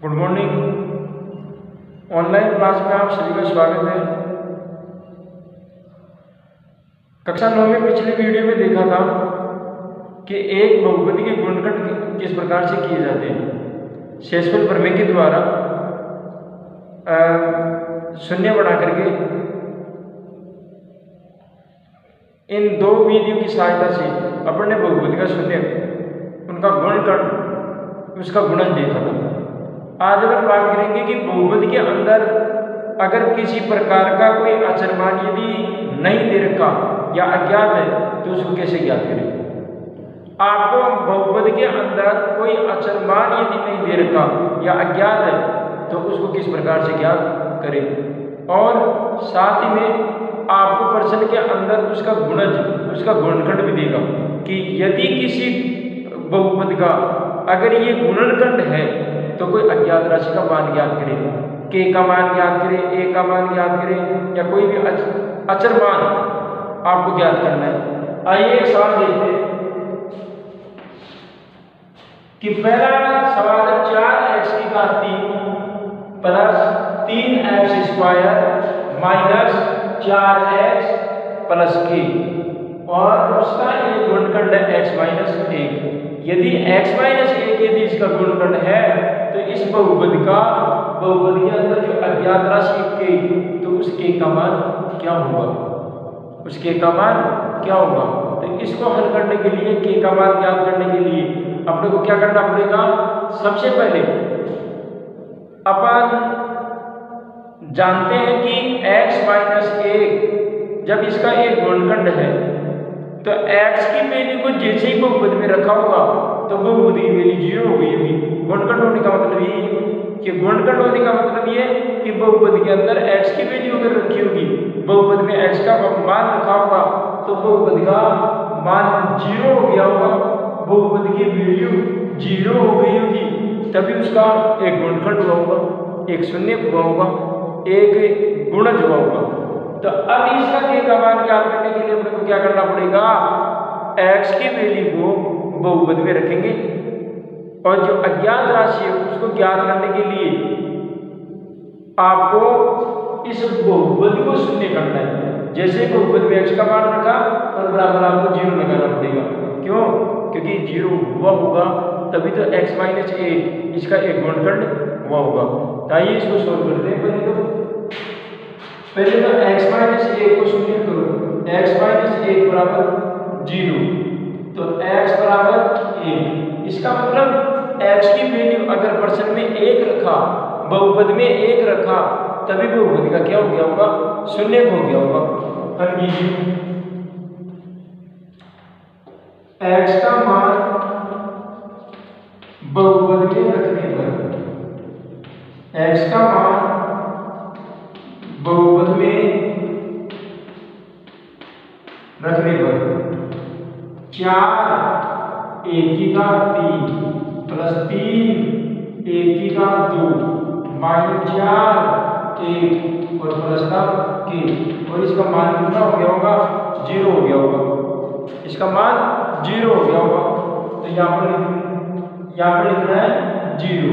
Good morning. Online class में आप सभी का स्वागत है। कक्षा 9 में पिछले वीडियो में देखा था कि एक बहुपदी के गुणनखंड किस प्रकार से किए जाते हैं। शेषफल प्रमेय के द्वारा शून्य बना करके इन दो विधियों की सहायता से अपन ने बहुपदी का शून्य उनका गुणनखंड उसका गुणज देखा था। आज अपन बात करेंगे कि बहुपदी के अंदर अगर किसी प्रकार का कोई अचर मान यदि नहीं दे रखा या अज्ञात है तो उसको कैसे ज्ञात करें। आपको बहुपदी के अंदर कोई अचर मान यदि नहीं दे रखा या अज्ञात है तो उसको किस प्रकार से ज्ञात करें, और साथ ही में आपको प्रश्न के अंदर उसका गुणज उसका गुणनखंड भी देगा कि यदि किसी बहुपद का अगर ये गुणनखंड है तो कोई अज्ञात राशि का मान ज्ञात करें, के का मान ज्ञात करें, ए का मान ज्ञात करें, या कोई भी अचर मान आपको ज्ञात करना है। आइए एक सवाल देखते हैं कि पहला सवाल है 4x की घात 3 plus 3x square minus 4x plus k, और उसका एक गुणनखंड है x माइनस 1। यदि x माइनस 1 यदि इसका गुणनखंड है तो इस बहुपद के अंदर जो अज्ञात राशि k तो उस k का मान क्या होगा, उस k का मान क्या होगा। तो इसको हल करने के लिए k का मान ज्ञात करने के लिए अपने को क्या करना पड़ेगा। सबसे पहले अपन जानते हैं कि x माइनस 1 जब इसका एक गुणनखंड है तो x की वैल्यू को जैसे ही बहुपद में रखा होगा तो बहुपद की वैल्यू 0 हो गई होगी। गुणनखंड होने का मतलब ये कि गुणनखंड होने का मतलब ये कि बहुपद के अंदर x की वैल्यू अगर रखी होगी, बहुपद में x का मान रखा होगा तो बहुपद का मान 0 हो गया होगा, बहुपद की वैल्यू 0 हो गई होगी, तभी उसका एक गुणनखंड हुआ होगा, एक शून्य हुआ होगा, एक गुणज हुआ होगा। तो अब इसका k का मान ज्ञात करने के लिए अपने को क्या करना पड़ेगा, x की वैल्यू को बहुपद में रखेंगे और जो अज्ञात राशि है उसको ज्ञात करने के लिए आपको इस बहुपद को शून्य करना है। जैसे बहुपद में x का मान रखा और बराबर आपको 0 लगाना पड़ेगा। क्यों? क्योंकि 0 हुआ होगा तभी तो x माइनस 1 इसका एक गुणनखंड हुआ होगा। आइए इसको सोल्व करते हैं। पहले तो x माइनस 1 को शून्य करो, x माइनस 1 बराबर 0, तो x बराबर 1। इसका मतलब x की वैल्यू अगर प्रश्न में 1 रखा, बहुपद में 1 रखा, तभी बहुपद का क्या हो गया होगा, शून्य हो गया होगा। हल कीजिए। x का मान बहुपद में रखने पर, x का मान बहुपद में रखने पर 4 1 की घात 3 प्लस 3 1 की घात 2 माइनस 4 1 और प्लस का k, और इसका मान कितना हो गया होगा, 0 हो गया होगा। इसका मान 0 हो गया होगा, तो यहाँ पर लिखना है 0।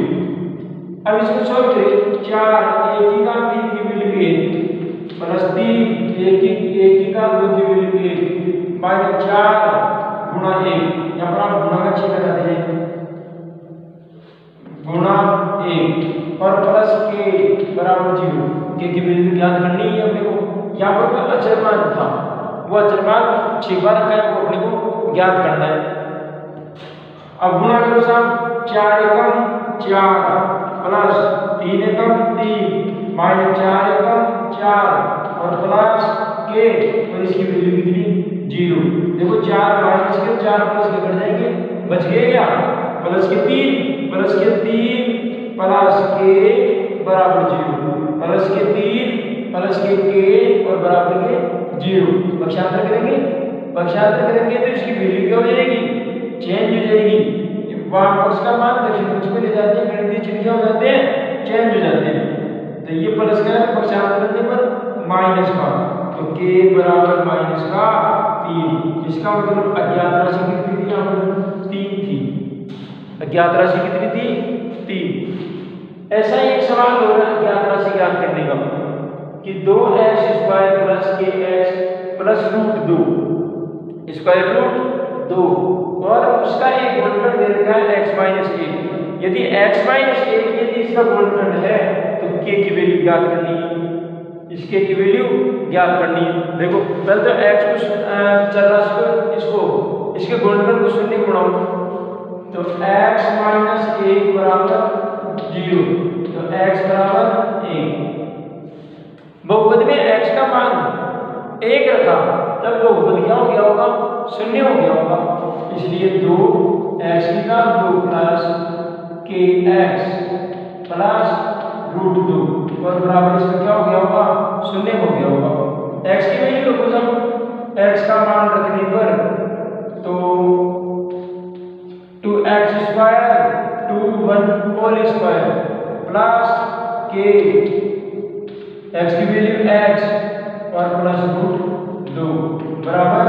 अब इसको सोल्व करें। 4 1 की घात 3 की वैल्यू 1 प्लस 3 1 की घात 2 की वैल्यू 1 माइनस 4 गुणा 1, यहाँ पर आप गुणा का चिन्ह लगा दीजिए, गुणा 1 और प्लस k बराबर 0। k की वैल्यू ज्ञात करनी है अपने को। यहाँ पर कोई अचर मान था, वो अचर मान 6 बार रखा है, वो अपने को ज्ञात करना है। अब गुणा करो साहब, 4 एकम 4 प्लस 3 एकम 3 माइनस 4 एकम 4 और प्लस k, और इसकी वैल्यू कितनी, 0। देखो 4 माइनस के 4 प्लस के कट जाएंगे, बच गए क्या, प्लस के 3 प्लस के 3 प्लस k बराबर 0, प्लस के 3 प्लस के k और बराबर के 0। पक्षांतर करेंगे, पक्षांतर करेंगे तो इसकी वैल्यू क्या हो जाएगी, चेंज हो जाएगी। वहां पक्ष का मान दक्षिण पक्ष में ले जाते हैं, गणितीय चिन्ह क्या हो जाते हैं, चेंज हो जाते हैं। तो ये प्लस का है, पक्षांतर करने पर माइनस का, तो k बराबर माइनस का 3। इसका मतलब अज्ञात राशि कितनी थी, यहाँ पर 3 थी। अज्ञात राशि कितनी थी, 3। ऐसा ही एक सवाल हो रहा है ज्ञात राशि ज्ञात करने का कि 2x² plus kx plus √2 square root 2 और उसका एक गुणनखंड दे रखा है x-1। यदि x-1 यदि इसका गुणनखंड है तो k की वैल्यू ज्ञात करनी है, इस k की वैल्यू ज्ञात करनी है। देखो पहले तो x को चर राशि को इसके गुणनखंड को शून्य बनाओ तो x-1 बराबर 0, तो x बराबर 1। बहुपद में x का मान 1 रखा तब बहुपद क्या हो गया होगा, शून्य हो गया होगा, इसलिए 2x का 2 प्लस kx प्लस √2 और बराबर इसका क्या हो गया होगा, शून्य हो गया होगा। x की वैल्यू रखो सब, x का मान रखने पर तो 2x² 2 1² प्लस k x की वैल्यू x और प्लस √2 बराबर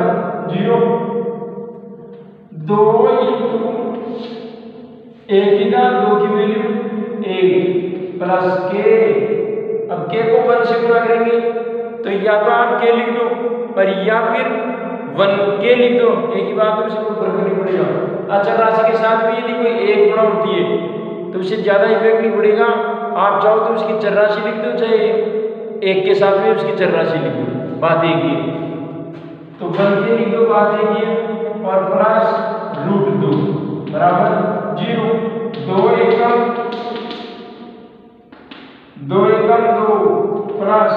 0। 2 इंटू 1 का 2 की वैल्यू 1 प्लस k, अब k को 1 से गुणा करेंगे तो या तो आप k लिख दो और या फिर 1k लिख दो, एक ही बात है, उसे कोई फर्क नहीं पड़ेगा। अचर राशि के साथ भी यदि कोई एक गुणा होती है तो उससे ज्यादा इफेक्ट नहीं पड़ेगा। आप चाहो तो उसकी चर राशि लिख दो, चाहे एक के साथ में उसकी चर राशि लिख दो, बात एक ही है। तो 1k लिख दो, बात एक ही है, और प्लस √2 बराबर 0। 2 एकम 2 प्लस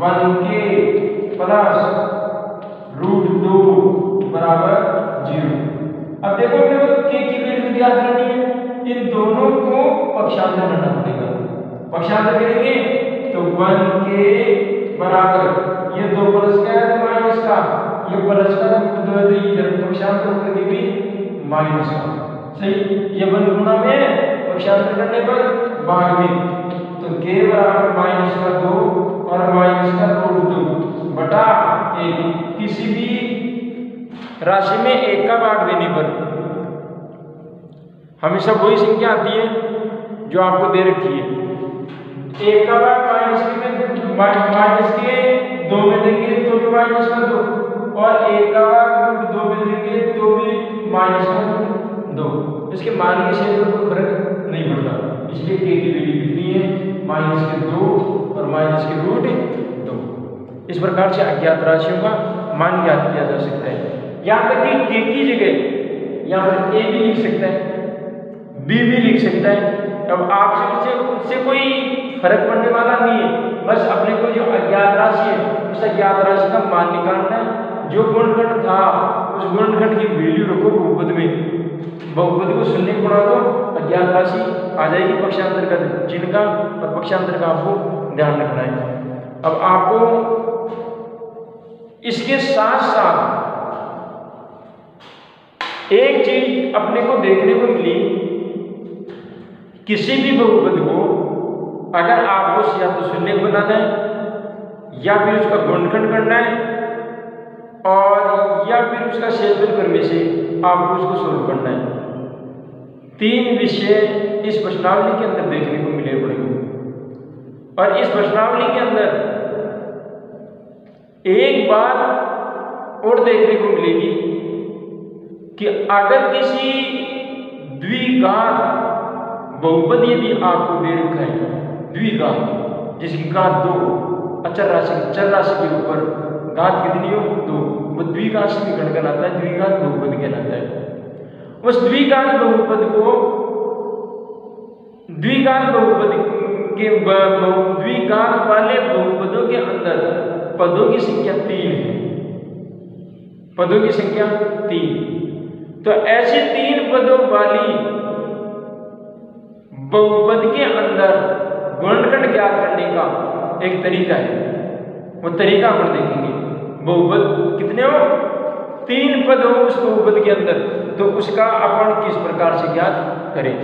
1k प्लस √2 बराबर 0। अब देखो अपने को k की वैल्यू ज्ञात करनी है, इन दोनों को पक्षांतर करना पड़ेगा। पक्षांतर करेंगे तो 1k बराबर ये 2 प्लस का है तो माइनस का, ये प्लस का तो 2 है तो ये पक्षांतर करके भी माइनस का, सही। ये 1 गुणा में पक्षांतर करने पर भाग में तो k बराबर माइनस का 2 और माइनस का √2 बटा 1। किसी भी राशि में 1 का भाग देने पर हमेशा वही संख्या आती है जो आपको दे रखी है। 1 का भाग माइनस के 2 में देंगे तो भी माइनस का 2, और 1 का भाग 2 में देंगे तो भी माइनस का 2। इसके मान के शेष में कोई फर्क नहीं पड़ता, इसलिए k की वैल्यू कितनी है, माइनस के 2 और माइनस के √2। इस प्रकार से अज्ञात राशियों का मान ज्ञात किया जा सकता है। यहाँ तक कि k की जगह यहाँ पर a भी लिख सकता है, b भी लिख सकता है। अब आपसे उससे कोई फर्क पड़ने वाला नहीं है, बस अपने को जो अज्ञात राशि है उस अज्ञात राशि का मान निकालना है। जो गुणनखंड था उस गुणनखंड की वैल्यू रखो बहुपद में, बहुपद को शून्य गुणा दो, अज्ञात राशि आ जाएगी। पक्षांतर का चिन्ह का और पक्षांतर का आपको ध्यान रखना है। अब आपको इसके साथ साथ एक चीज अपने को देखने को मिली, किसी भी बहुपद को अगर आपको या तो शून्य बनाना है या फिर उसका गुणनखंड करना है और या फिर उसका शेषफल करने से आपको उसको सोल्व करना है। 3 विषय इस प्रश्नावली के अंदर देखने को मिले पड़ेंगे। और इस प्रश्नावली के अंदर एक बात और देखने को मिलेगी कि अगर किसी द्विघात बहुपद यदि आपको दे रखा है, द्विघात जिसकी घात 2, अचर राशि चर राशि के ऊपर घात कितनी हो 2, वो द्विघात समीकरण कहलाता है, द्विघात बहुपद कहलाता है। उस द्विघात बहुपद को द्विघात वाले बहुपदों के अंदर पदों की संख्या 3 है, पदों की संख्या 3। तो ऐसे 3 पदों वाली बहुपद के अंदर गुणनखंड ज्ञात करने का एक तरीका है, वो तरीका अपन देखेंगे। बहुपद कितने हो, 3 पद हो उस बहुपद के अंदर, तो उसका अपन किस प्रकार से ज्ञात करें।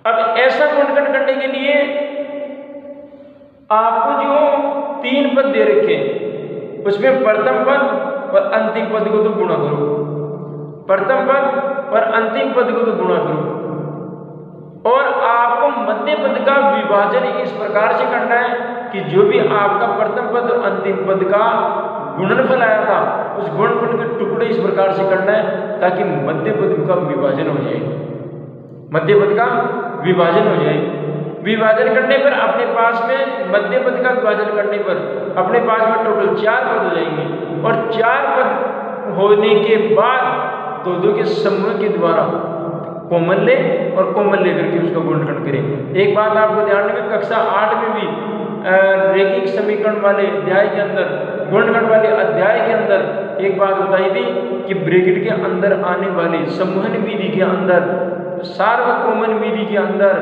अब ऐसा गुणनखंड करने के लिए आपको जो 3 पद दे रखे उसमें प्रथम पद और अंतिम पद को तो गुणा करो, प्रथम पद और अंतिम पद को तो गुणा करो, और मध्य पद का विभाजन इस प्रकार से करना है कि जो भी आपका प्रथम पद और अंतिम पद का गुणनफल आया था उस गुणनफल के टुकड़े इस प्रकार से करना है ताकि मध्य पद का विभाजन हो जाए, मध्य पद का विभाजन हो जाए। विभाजन करने पर अपने पास में मध्य पद का विभाजन करने पर अपने पास में टोटल 4 पद हो जाएंगे और 4 पद होने के बाद दो के समूह के द्वारा कॉमन ले और कॉमन लेकर के उसका गुणनखंड करें। एक बात आपको ध्यान रखें, कक्षा 8 में भी रैखिक समीकरण वाले अध्याय के अंदर, गुणनखंड वाले अध्याय के अंदर एक बात बताई थी कि ब्रैकेट के अंदर आने वाली समूहन विधि के अंदर, सार्वभौमन विधि के अंदर,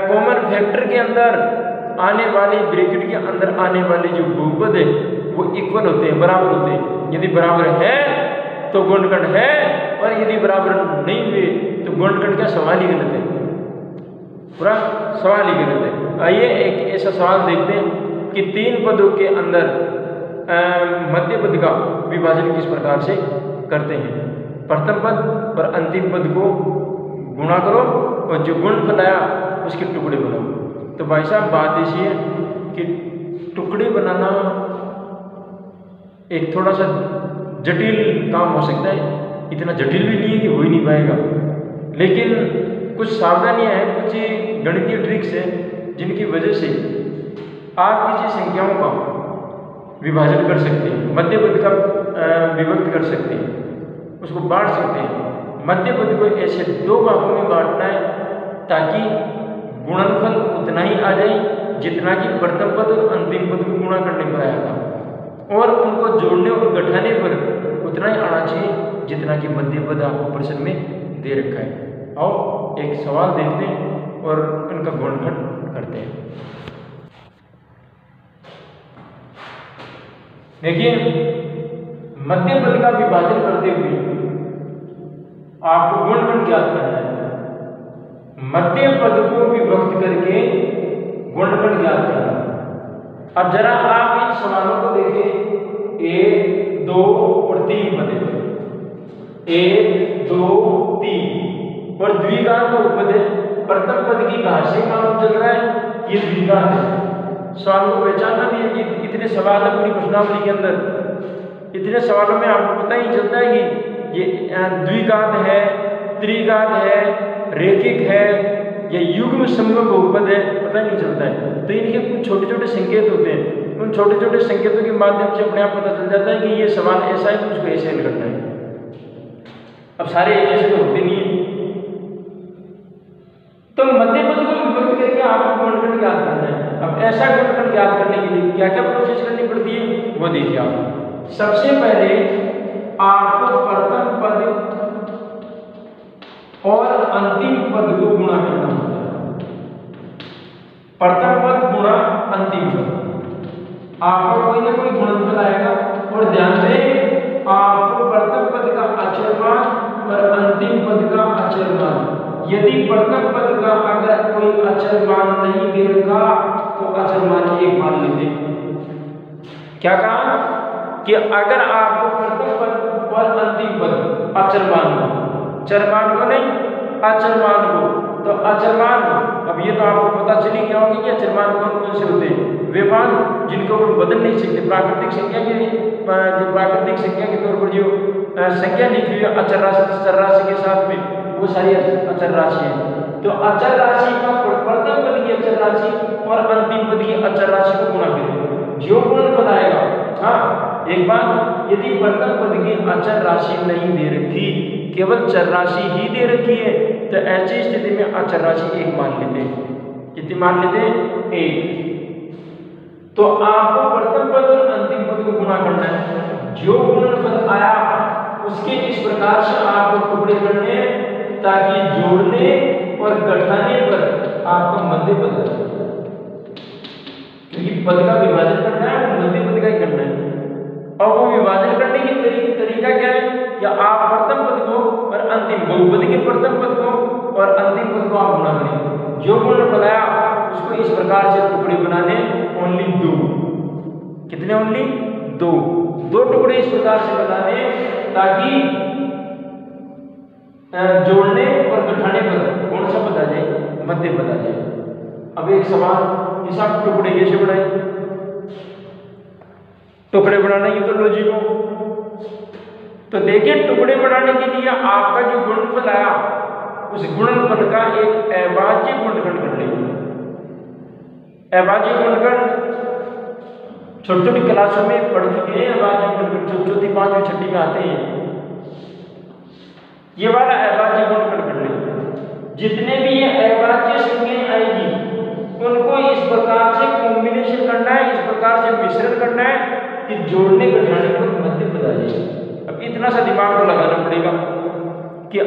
कॉमन फैक्टर के अंदर आने वाली, ब्रैकेट के अंदर आने वाले जो बहुपद है वो इक्वल होते हैं, बराबर होते हैं। यदि बराबर है तो गुणनखंड है और यदि बराबर नहीं हुए तो गुणनखंड का सवाल ही गलत है, पूरा सवाल ही गलत है। आइए एक ऐसा सवाल देखते हैं कि 3 पदों के अंदर मध्य पद का विभाजन किस प्रकार से करते हैं। प्रथम पद और अंतिम पद को गुणा करो और जो गुणनफल आया उसके टुकड़े बनाओ। तो भाई साहब बात ऐसी है कि टुकड़े बनाना एक थोड़ा सा जटिल काम हो सकता है, इतना जटिल भी नहीं है कि हो ही नहीं पाएगा, लेकिन कुछ सावधानियां हैं, कुछ गणितीय ट्रिक्स हैं जिनकी वजह से आप किसी संख्याओं का विभाजन कर सकते हैं, मध्य पद का विभक्त कर सकते हैं, उसको बांट सकते हैं। मध्य पद को ऐसे 2 भागों में बांटना है ताकि गुणनफल उतना ही आ जाए जितना कि प्रथम पद और अंतिम पद को गुणा करने पर आया था, और उनको जोड़ने और घटाने पर उतना ही आना चाहिए जितना कि मध्य पद आपको प्रश्न में दे रखा है। आओ एक सवाल देखते हैं और उनका गुणनखंड करते हैं। देखिए, मध्य पद का विभाजन करते हुए आपको गुणनखंड ज्ञात करना है। मध्य पद को विभक्त करके गुणनखंड ज्ञात करना है। अब जरा आप इन सवालों को देखें, 1, 2 और 3 पद है, 1, 2, 3 और द्विघात बहुपद है। प्रथम पद की घात से मालूम चल रहा है ये द्विघात है। सवाल को पहचानना भी है कि इतने सवाल है पूरी प्रश्नावली के अंदर, इतने सवालों में आपको पता ही चलता है कि ये द्विघात है, त्रिघात है, रैखिक है या युग्म समूह बहुपद है, पता नहीं चलता है। तो इनके कुछ छोटे छोटे संकेत होते हैं, उन छोटे छोटे संकेतों के माध्यम से अपने आप पता चल जाता है कि ये सवाल ऐसा है तो उसको ऐसे हल करना है। अब सारे ऐसे तो होते नहीं है, तो मध्य पद को विभक्त करके आपको गुणनखंड ज्ञात करना है। अब ऐसा गुणनखंड ज्ञात करने के लिए क्या क्या प्रोसेस करनी पड़ती है वो देखिए आप। सबसे पहले आपको प्रथम पद और अंतिम पद को गुणा करना होता है। प्रथम पद गुणा अंतिम पद, आपको कोई ना कोई गुणनफल आएगा और ध्यान दें आपको प्रथम पद का अचरमान और अंतिम पद का अचरमान, यदि प्रथम पद का अगर कोई अचरमान नहीं दे रखा तो अचरमान 1 मान लेते। क्या कहा कि अगर आपको प्रथम पद और अंतिम पद अचरमान को, चरमान को नहीं अचरमान को, तो अचरमान, अब ये तो आपको पता चली गया होगा कि अचरमान कौन कौन से होते हैं। वे मान जिनको हम बदल नहीं सकते, प्राकृतिक संख्या के जो प्राकृतिक संख्या के तौर पर जो संख्या लिखी हुई है अचर राशि, चर राशि के साथ में, वो सारी अचर राशि है। तो अचर राशि का प्रथम पद की अचर राशि और अंतिम पद की अचर राशि को गुणा करें, जो गुणनफल आएगा। हाँ, एक बात, यदि प्रथम पद की अचर राशि नहीं दे रखी, केवल चर राशि ही दे रखी है, तो ऐसी स्थिति में अचर राशि 1 मान लेते हैं। कितनी मान लेते हैं? 1। तो आपको प्रथम पद और अंतिम पद को गुणा करना है। जो गुणनफल आया उसके इस प्रकार से आपको टुकड़े करने ताकि जोड़ने और घटाने पर आपका मध्य पद, क्योंकि पद का विभाजन करना है तो मध्य पद का ही करना है। और वो विभाजन करने की तरीका क्या है? या आप प्रथम पद को और अंतिम, बहुपद के प्रथम पद को और अंतिम पद को आप गुणा करें। जो गुणनफल आया उसको इस प्रकार से टुकड़े बनाने, ओनली 2। कितने? ओनली 2 टुकड़े इस प्रकार से बनाने ताकि जोड़ने और घटाने पर कौन सा पद आ जाए? मध्य पद आ जाए। अब एक सवाल, ये सब टुकड़े कैसे बनाए? टुकड़े बनाने की तो लॉजिक हो। तो देखिए टुकड़े बनाने के लिए आपका जो गुणनफल आया उस गुणनफल का एक अभाज्य गुणनखंड कर लेंगे। अभाज्य गुणनखंड छोटी छोटी क्लासों में पढ़ चुके हैं। अभाज्य गुणनखंड चौथी पांचवी छठी में आते हैं। ये वाला अभाज्य गुणनखंड कर लेंगे। जितने भी ये अभाज्य संख्याएं आएगी उनको इस प्रकार से कॉम्बिनेशन करना है, इस प्रकार से मिश्रण करना है कि जोड़ने घटाने पर मध्य पद आ जाए। अब इतना सा दिमाग तो लगाना पड़ेगा कि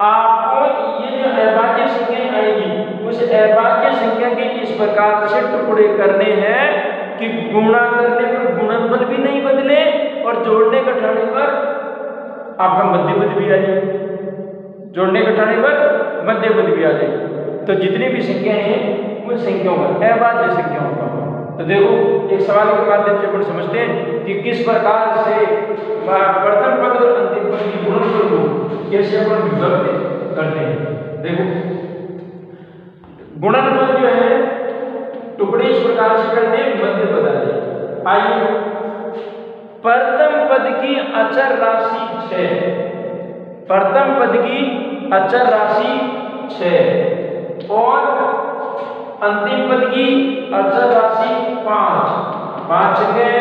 आपको ये जो अभाज्य संख्याएं आएगी उस अभाज्य संख्या के इस प्रकार से टुकड़े करने हैं कि गुणा करने पर गुणनफल भी नहीं बदले और जोड़ने घटाने पर आपका मध्य पद भी आ जाए। जोड़ने घटाने पर मध्य पद भी आ जाए। तो जितनी भी संख्याएं हैं उन संख्याओं का अभाज्य संख्याओं का। तो देखो एक सवाल के माध्यम से अपन समझते हैं कि किस प्रकार से प्रथम पद और अंतिम पद की गुणनफल को कैसे अपन विभक्त करते हैं। देखो गुणनफल जो है टुकड़े इस प्रकार से करते हैं, मध्य पद आ जाए। आइए प्रथम पद की अचर राशि 6, प्रथम पद की अचर राशि 6 और अंतिम पद की अचर राशि 5, 5 छंगे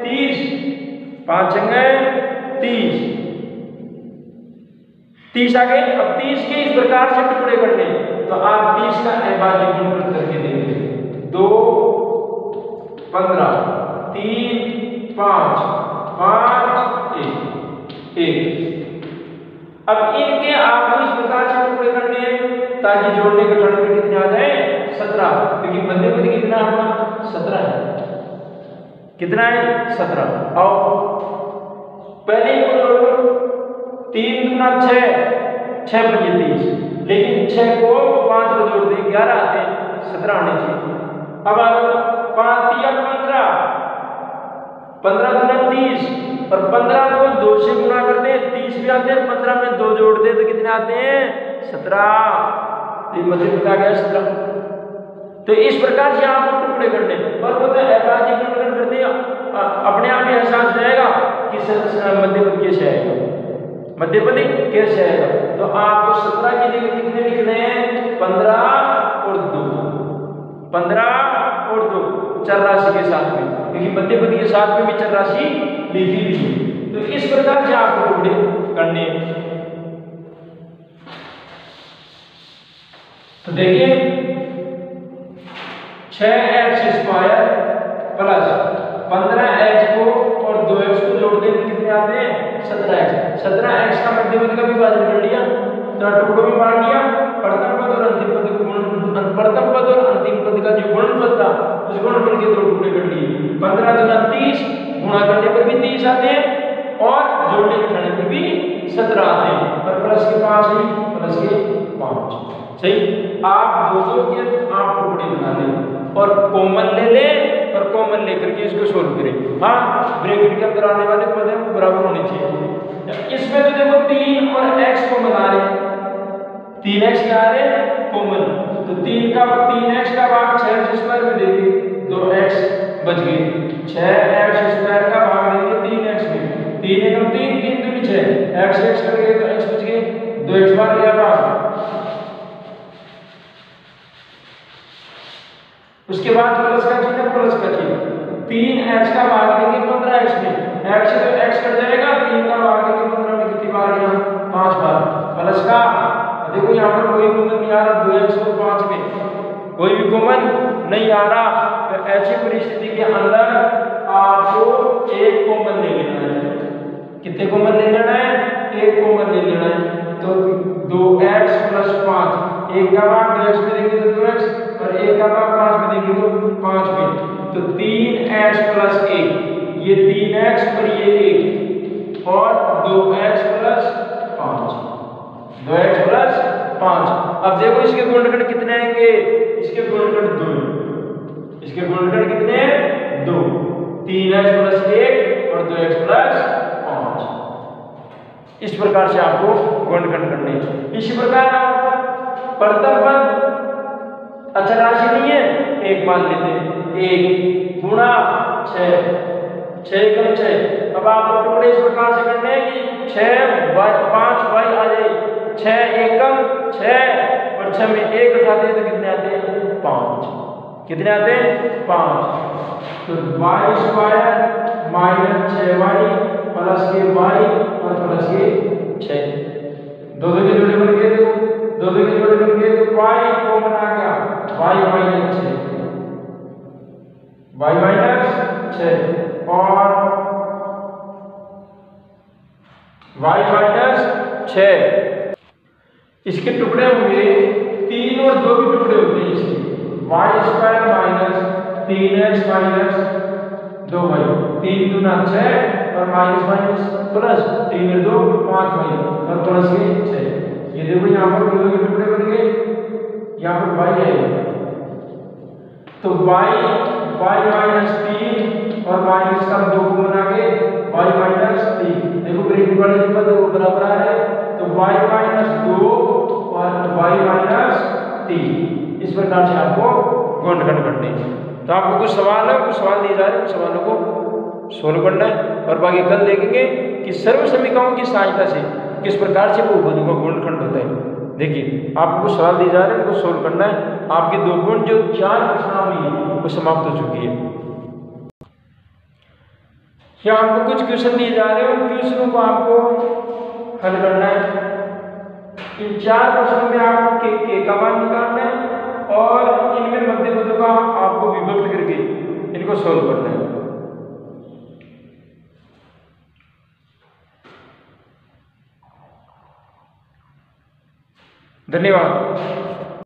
30, 5 छंगे 30 आ गए। अब 30 के इस प्रकार से टुकड़े करने तो आप 30 का अभाज्य गुणनफल करके देंगे। 2 15 3 5 5 1। अब इनके आपको इस प्रकार से टुकड़े करने हैं ताकि जोड़ने घटाने में कितने आ जाए 17, क्योंकि मध्य पद कितना आपका 17 है। कितना है 17। और पहले ही बोलो 3 दूना 6, 6 बजे 30, लेकिन 6 को 5 को जोड़ दें 11 आते हैं, 17 आने चाहिए। अब आगे 5 3 15, 15 दूना 30 और 15 को 2 से गुणा कर दे 30 भी आते हैं। 15 में 2 जोड़ दे तो कितने आते हैं 17। तो मध्य पद आ गया 17। तो इस प्रकार से आपको टुकड़े करने और वो तो अभाज्य गुणनखंड करते अपने आप ही एहसास रहेगा कि मध्य पद कैसे आएगा, मध्य पद कैसे आएगा। तो आपको 17 की जगह कितने लिखने हैं 15 और 2, 15 और 2 चर राशि के साथ में, क्योंकि मध्य पद के साथ में भी चर राशि लिखी हुई है। तो इस प्रकार से आपको टुकड़े करने। तो देखिए 6x² प्लस 15x को और 2x को जोड़ के कितने आते हैं 17x। 17x का मध्य पद का विभाजन कर लिया तो टुकड़ों में बांट दिया। प्रथम पद और अंतिम पद प्रथम पद और अंतिम पद का जो गुणनफल था उस गुणनफल के 2 टुकड़े कर लिए। 15 दूना 30, गुणा करने पर भी 30 आते हैं और जोड़ने घटाने पर भी 17 आते हैं और प्लस के 5 है, प्लस के 5 सही। आप दोनों के आप टुकड़े बना लें और कॉमन ले लें और कॉमन लेकर के इसको सोल्व करें। हाँ ब्रैकेट के अंदर आने वाले पद हैं बराबर होने चाहिए। इसमें तो देखो 3 और x कॉमन आ रहे, 3x क्या आ रहे कॉमन, तो 3x का भाग 6x² में देंगे 2x बच गए। 6x² का भाग देंगे 3x में, 3 एकम 3, 3 दूनी 6, x करके तो x बच गए, 2x बार गया भाग। उसके बाद प्लस का चिन्ह, प्लस का चिन्ह, 3x का भाग देंगे 15x में, x से तो x कट जाएगा, 3 का भाग देंगे 15 में कितनी बार गया 5 बार। प्लस का देखो यहाँ पर कोई कॉमन नहीं आ रहा, 2x और 5 में कोई भी कॉमन नहीं आ रहा। तो ऐसी परिस्थिति के अंदर आपको एक कॉमन ले लेना है। कितने कॉमन ले लेना है, एक कॉमन ले लेना है। तो 2x + 5, एक का भाग 2x में देंगे तो 2x और एक का भाग 5 में देंगे तो 5 में, तो 3x + 1, ये 3x और ये 1 और 2x + 5, 2x + 5। अब देखो इसके गुणनखंड कितने आएंगे, इसके गुणनखंड 2, इसके गुणनखंड कितने हैं 2, 3x + 1 और 2x + 5। इस प्रकार से आपको गुणनखंड करने। इसी प्रकार प्रथम पद अचर राशि नहीं है, एक मान लेते हैं, एक गुणा 6, 6 एकम 6। अब आप टुकड़े इस प्रकार से करने हैं कि 6 5 y आ जाए, 6 एकम 6 और 6 में 1 उठाते हैं तो कितने आते हैं 5, कितने आते हैं 5। तो y square minus 6y plus के y और प्लस के 6, दो के जोड़े बन गए, देखो दो के जोड़े बन गए तो y कॉमन आ गया, y माइनस 6, y माइनस 6 और y माइनस 6। इसके टुकड़े होंगे 3 और 2 भी टुकड़े होते हैं इसके, y square minus 3x minus 2y, 3 दूना 6 और माइनस माइनस प्लस 3 और 2 5y और प्लस के 6। ये देखो यहाँ पर 2 के टुकड़े बन गए, यहाँ पर y है तो y माइनस 3 और माइनस का 2 को बना के y माइनस 3, देखो ब्रेकेट वाले नंबर देखो बराबर आ रहे हैं तो y माइनस 2 और y माइनस 3। इस प्रकार से आपको गुणनखंड करने हैं। तो आपको कुछ सवाल है, कुछ सवाल दिए जा रहे हैं, कुछ सवालों को सोल्व करना है और बाकी कल देखेंगे कि सर्व समीकरणों की सहायता से किस प्रकार से बहुपदों का गुणनखंड होता है। देखिए आपको कुछ सवाल दिए जा रहे हैं, उनको सोल्व करना है। आपके 2 गुण जो 4 प्रश्नावली है वो समाप्त हो चुकी है। या आपको कुछ क्वेश्चन दिए जा रहे हैं, उन क्वेश्चनों को आपको हल करना है। इन 4 प्रश्नों में आपको के का मान निकालना है और इनमें मध्य पदों का आपको विभक्त करके इनको सोल्व करना है। धन्यवाद।